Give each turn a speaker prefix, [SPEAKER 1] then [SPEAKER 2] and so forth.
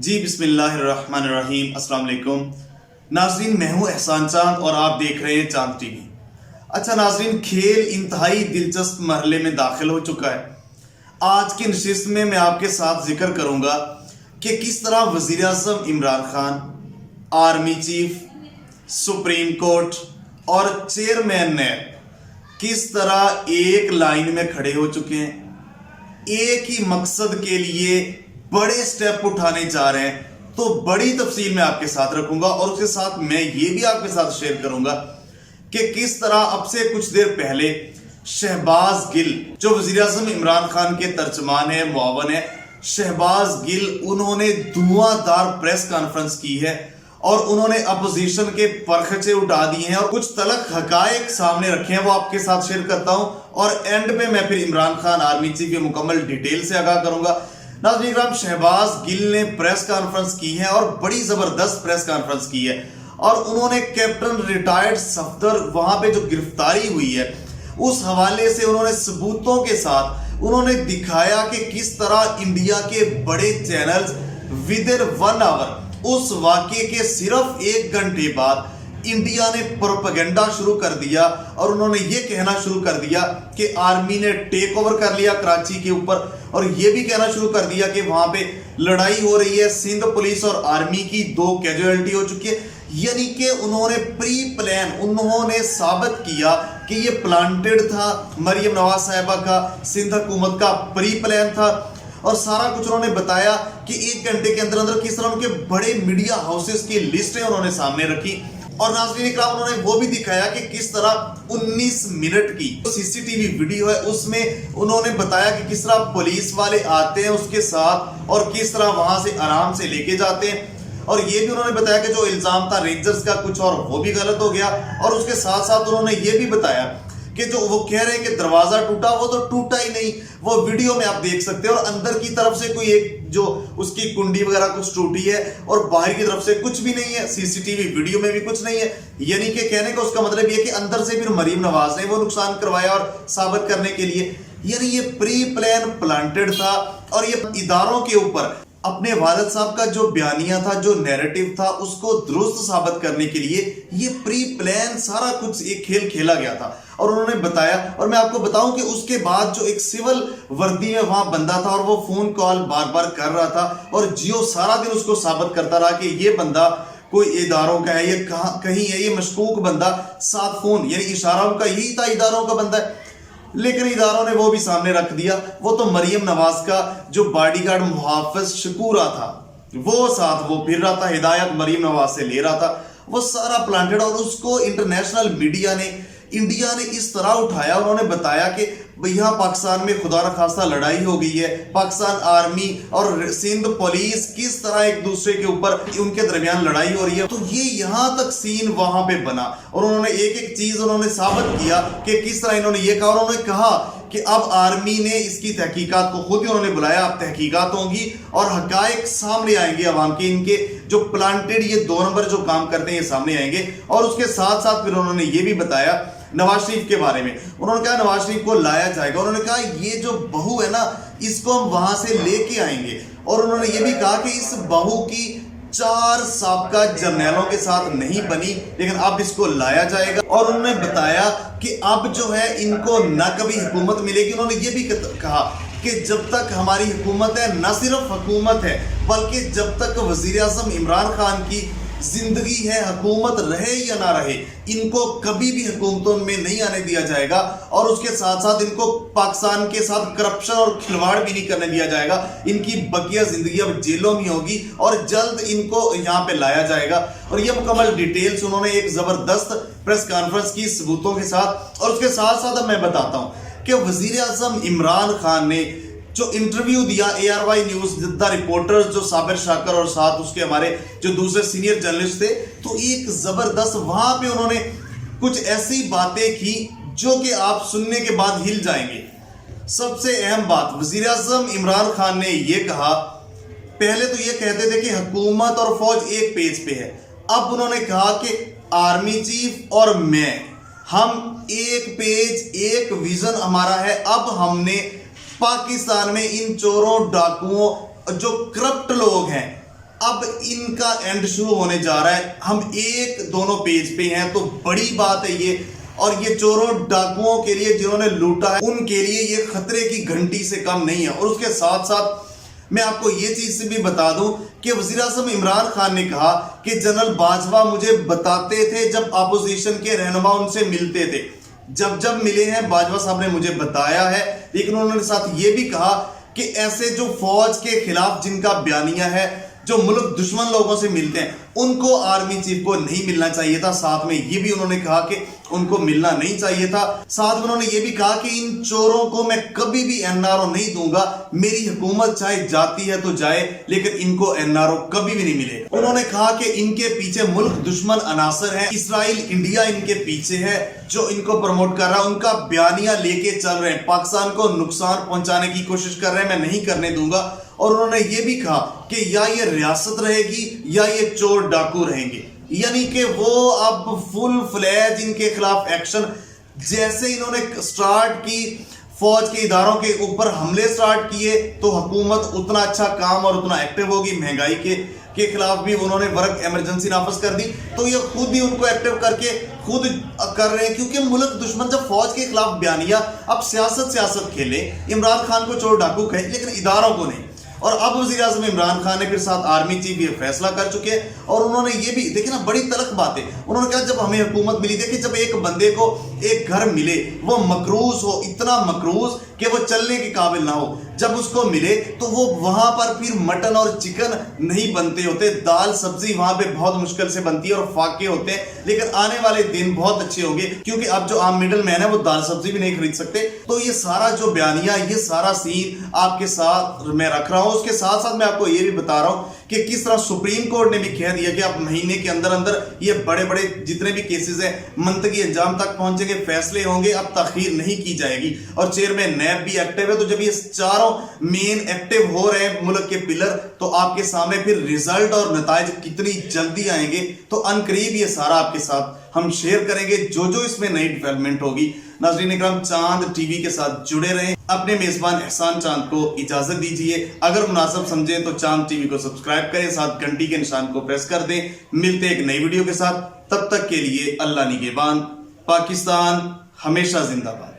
[SPEAKER 1] جی بسم اللہ الرحمن الرحیم۔ السلام علیکم ناظرین، میں ہوں احسان چاند اور آپ دیکھ رہے ہیں چاند ٹی وی۔ اچھا ناظرین، کھیل انتہائی دلچسپ مرحلے میں داخل ہو چکا ہے۔ آج کی نشست میں آپ کے ساتھ ذکر کروں گا کہ کس طرح وزیر اعظم Imran Khan, army chief, supreme court اور چیئرمین نیب کس طرح ایک لائن میں کھڑے ہو چکے ہیں، ایک ہی مقصد کے لیے بڑے سٹیپ اٹھانے جا رہے ہیں۔ تو بڑی تفصیل میں آپ کے ساتھ رکھوں گا اور اس کے ساتھ میں یہ بھی آپ کے ساتھ شیئر کروں گا کہ کس طرح اب سے کچھ دیر پہلے شہباز گل، جو وزیر اعظم عمران خان کے ترجمان ہے، معاون ہے، شہباز گل، انہوں نے دھواں دار پریس کانفرنس کی ہے اور انہوں نے اپوزیشن کے پرخچے اٹھا دیے ہیں اور کچھ تلخ حقائق سامنے رکھے ہیں، وہ آپ کے ساتھ شیئر کرتا ہوں اور اینڈ پہ میں پھر عمران خان آرمی چیف کے مکمل ڈیٹیل سے آگاہ کروں گا۔ ناظرین کرام، شہباز گل نے پریس کانفرنس کی ہے اور بڑی زبردست پریس کانفرنس کی ہے اور انہوں نے کیپٹن ریٹائرڈ صفدر وہاں پہ جو گرفتاری ہوئی ہے اس حوالے سے انہوں نے ثبوتوں کے ساتھ انہوں نے دکھایا کہ کس طرح انڈیا کے بڑے چینلز ودن 1 آور اس واقعے کے صرف 1 گھنٹے بعد انڈیا نے پروپیگنڈا شروع کر دیا اور انہوں نے یہ کہنا شروع کر دیا کہ آرمی نے ٹیک اوور کر لیا کراچی کے اوپر، اور یہ بھی کہنا شروع کر دیا کہ وہاں پہ لڑائی ہو رہی ہے، سندھ پولیس اور آرمی کی 2 کیجویلٹی ہو چکی ہے۔ یعنی کہ انہوں نے پری پلان، انہوں نے ثابت کیا کہ یہ پلانٹڈ تھا، مریم نواز صاحبہ کا، سندھ حکومت کا پری پلان تھا، اور سارا کچھ انہوں نے بتایا کہ 1 گھنٹے کے اندر کس طرح ان کے بڑے میڈیا ہاؤسز کی لسٹیں انہوں نے سامنے رکھی۔ اور ناظرین اکرام، انہوں نے وہ بھی دکھایا کہ کس طرح 19 منٹ کی سی سی ٹی وی ویڈیو ہے، اس میں انہوں نے بتایا کہ کس طرح پولیس والے آتے ہیں اس کے ساتھ اور کس طرح وہاں سے آرام سے لے کے جاتے ہیں، اور یہ بھی انہوں نے بتایا کہ جو الزام تھا رینجرز کا کچھ اور وہ بھی غلط ہو گیا، اور اس کے ساتھ ساتھ انہوں نے یہ بھی بتایا کہ جو وہ کہہ رہے ہیں کہ دروازہ ٹوٹا، وہ تو ٹوٹا ہی نہیں، وہ ویڈیو میں آپ دیکھ سکتے ہیں، اور اندر کی طرف سے کوئی ایک جو اس کی کنڈی وغیرہ کچھ ٹوٹی ہے اور باہر کی طرف سے کچھ بھی نہیں ہے، سی سی ٹی وی ویڈیو میں بھی کچھ نہیں ہے۔ یعنی کہ کہنے کا اس کا مطلب یہ کہ اندر سے پھر مریم نواز نے وہ نقصان کروایا اور ثابت کرنے کے لیے، یعنی یہ پری پلان پلانٹڈ تھا، اور یہ اداروں کے اوپر اپنے والد صاحب کا جو بیانیہ تھا، جو نیریٹو تھا، اس کو درست ثابت کرنے کے لیے یہ پری پلان سارا کچھ ایک کھیل کھیلا گیا تھا، اور انہوں نے بتایا۔ اور میں آپ کو بتاؤں کہ اس کے بعد جو ایک سول وردی میں وہاں بندہ تھا اور وہ فون کال بار بار کر رہا تھا، اور جیو سارا دن اس کو ثابت کرتا رہا کہ یہ بندہ کوئی اداروں کا ہے، یہ کہیں ہے، یہ مشکوک بندہ، 7 فون، یعنی اشارہ ان کا یہی تھا اداروں کا بندہ ہے۔ لیکن اداروں نے وہ بھی سامنے رکھ دیا، وہ تو مریم نواز کا جو باڈی گارڈ محافظ شکورہ تھا، وہ ساتھ وہ پھر رہا تھا، ہدایت مریم نواز سے لے رہا تھا، وہ سارا پلانٹڈ، اور اس کو انٹرنیشنل میڈیا نے، انڈیا نے اس طرح اٹھایا، انہوں نے بتایا کہ یہاں پاکستان میں خدا نخواستہ لڑائی ہو گئی ہے، پاکستان آرمی اور سندھ پولیس کس طرح ایک دوسرے کے اوپر ان کے درمیان لڑائی ہو رہی ہے، تو یہ یہاں تک سین وہاں پہ بنا، اور انہوں نے ایک ایک چیز انہوں نے ثابت کیا کہ کس طرح انہوں نے یہ کہا، اور انہوں نے کہا کہ اب آرمی نے اس کی تحقیقات کو خود ہی انہوں نے بلایا، اب تحقیقات ہوں گی اور حقائق سامنے آئیں گے عوام کے، ان کے جو پلانٹڈ یہ 2 نمبر جو کام کرتے ہیں یہ سامنے آئیں گے۔ اور اس کے ساتھ ساتھ پھر انہوں نے یہ بھی بتایا نواز شریف کے بارے میں، انہوں نے کہا نواز شریف کو لایا جائے گا، انہوں نے کہا یہ جو بہو ہے نا اس کو ہم وہاں سے لے کے آئیں گے، اور انہوں نے یہ بھی کہا کہ اس بہو کی 4 سابقہ جرنیلوں کے ساتھ نہیں بنی، لیکن اب اس کو لایا جائے گا، اور انہوں نے بتایا کہ اب جو ہے ان کو نہ کبھی حکومت ملے گی۔ انہوں نے یہ بھی کہا کہ جب تک ہماری حکومت ہے، نہ صرف حکومت ہے بلکہ جب تک وزیر اعظم عمران خان کی زندگی ہے، حکومت رہے یا نہ رہے، ان کو کبھی بھی حکومتوں میں نہیں آنے دیا جائے گا، اور اس کے ساتھ ساتھ ان کو پاکستان کے ساتھ کرپشن اور کھلواڑ بھی نہیں کرنے دیا جائے گا، ان کی بقیہ زندگی اب جیلوں میں ہوگی اور جلد ان کو یہاں پہ لایا جائے گا۔ اور یہ مکمل ڈیٹیلز انہوں نے ایک زبردست پریس کانفرنس کی ثبوتوں کے ساتھ، اور اس کے ساتھ ساتھ میں بتاتا ہوں کہ وزیر اعظم عمران خان نے جو انٹرویو دیا ARY نیوز دا رپورٹر، جو صابر شاکر اور ساتھ اس کے ہمارے جو دوسرے سینئر جرنلسٹ تھے، تو ایک زبردست وہاں پہ انہوں نے کچھ ایسی باتیں کی جو کہ آپ سننے کے بعد ہل جائیں گے۔ سب سے اہم بات، وزیر اعظم عمران خان نے یہ کہا، پہلے تو یہ کہتے تھے کہ حکومت اور فوج ایک پیج پہ ہے، اب انہوں نے کہا کہ آرمی چیف اور میں، ہم ایک پیج، ایک ویژن ہمارا ہے، اب ہم نے پاکستان میں ان چوروں ڈاکوؤں جو کرپٹ لوگ ہیں اب ان کا اینڈ شروع ہونے جا رہا ہے. ہم ایک دونوں پیج پہ ہیں تو بڑی بات ہے یہ. اور یہ چوروں ڈاکوؤں کے لیے جنہوں نے لوٹا ہے ان کے لیے یہ خطرے کی گھنٹی سے کم نہیں ہے. اور اس کے ساتھ ساتھ میں آپ کو یہ چیز سے بھی بتا دوں کہ وزیر اعظم عمران خان نے کہا کہ جنرل باجوہ مجھے بتاتے تھے جب اپوزیشن کے رہنما ان سے ملتے تھے, جب ملے ہیں باجوہ صاحب نے مجھے بتایا ہے. لیکن انہوں نے ساتھ یہ بھی کہا کہ ایسے جو فوج کے خلاف جن کا بیانیہ ہے, جو ملک دشمن لوگوں سے ملتے ہیں, ان کو آرمی چیف کو نہیں ملنا چاہیے تھا. ساتھ میں یہ بھی انہوں نے کہا کہ ان کو ملنا نہیں چاہیے تھا. ساتھ میں انہوں نے یہ بھی کہا کہ ان چوروں کو میں کبھی بھی NRO نہیں دوں گا. میری حکومت چاہے جاتی ہے تو جائے, لیکن ان کو NRO کبھی بھی نہیں ملے گا. انہوں نے کہا کہ ان کے پیچھے ملک دشمن عناصر ہیں, اسرائیل انڈیا ان کے پیچھے ہے جو ان کو پروموٹ کر رہا ہے. ان کا بیانیہ لے کے چل رہے ہیں, پاکستان کو نقصان پہنچانے کی کوشش کر رہے ہیں, میں نہیں کرنے دوں گا. اور انہوں نے یہ بھی کہا کہ یا یہ ریاست رہے گی یا یہ چور ڈاکو رہیں گے. یعنی کہ وہ اب فل فلیج ان کے خلاف ایکشن جیسے انہوں نے سٹارٹ کی, فوج کے اداروں کے اوپر حملے سٹارٹ کیے تو حکومت اتنا اچھا کام اور اتنا ایکٹیو ہوگی. مہنگائی کے خلاف بھی انہوں نے ورک ایمرجنسی نافذ کر دی, تو یہ خود ہی ان کو ایکٹیو کر کے خود کر رہے ہیں. کیونکہ ملک دشمن جب فوج کے خلاف بیانیہ, اب سیاست کھیلے, عمران خان کو چور ڈاکو کہے لیکن اداروں کو نہیں. اور اب وزیر اعظم عمران خان نے پھر ساتھ آرمی چیف یہ فیصلہ کر چکے ہیں. اور انہوں نے یہ بھی دیکھیں نا, بڑی تلخ بات ہے. انہوں نے کہا جب ہمیں حکومت ملی, دیکھیں جب ایک بندے کو ایک گھر ملے, وہ مقروض ہو, اتنا مقروض کہ وہ چلنے کے قابل نہ ہو, جب اس کو ملے تو وہ وہاں پر پھر مٹن اور چکن نہیں بنتے ہوتے, دال سبزی وہاں پہ بہت مشکل سے بنتی ہے اور فاقے ہوتے ہیں. لیکن آنے والے دن بہت اچھے ہوں گے کیونکہ اب جو عام مڈل مین ہے وہ دال سبزی بھی نہیں خرید سکتے. تو یہ سارا جو بیانیہ, یہ سارا سین آپ کے ساتھ میں رکھ رہا ہوں. اس کے ساتھ ساتھ میں آپ کو یہ بھی بتا رہا ہوں کہ کس طرح سپریم کورٹ نے بھی کہہ دیا کہ اب مہینے کے اندر یہ بڑے بڑے جتنے بھی کیسز ہیں منطقی انجام تک پہنچیں گے, فیصلے ہوں گے, اب تاخیر نہیں کی جائے گی. اور چیئرمین نیب بھی ایکٹیو ہے. تو جب یہ چاروں مین ایکٹیو ہو رہے ہیں ملک کے پلر, تو آپ کے سامنے پھر ریزلٹ اور نتائج کتنی جلدی آئیں گے. تو ان قریب یہ سارا آپ کے ساتھ ہم شیئر کریں گے جو اس میں نئی ڈیولپمنٹ ہوگی. ناظرین اکرام, چاند ٹی وی کے ساتھ جڑے رہیں. اپنے میزبان احسان چاند کو اجازت دیجیے. اگر مناسب سمجھیں تو چاند ٹی وی کو سبسکرائب کریں, ساتھ گھنٹی کے نشان کو پریس کر دیں. ملتے ایک نئی ویڈیو کے ساتھ, تب تک کے لیے اللہ نگہبان. پاکستان ہمیشہ زندہ باد.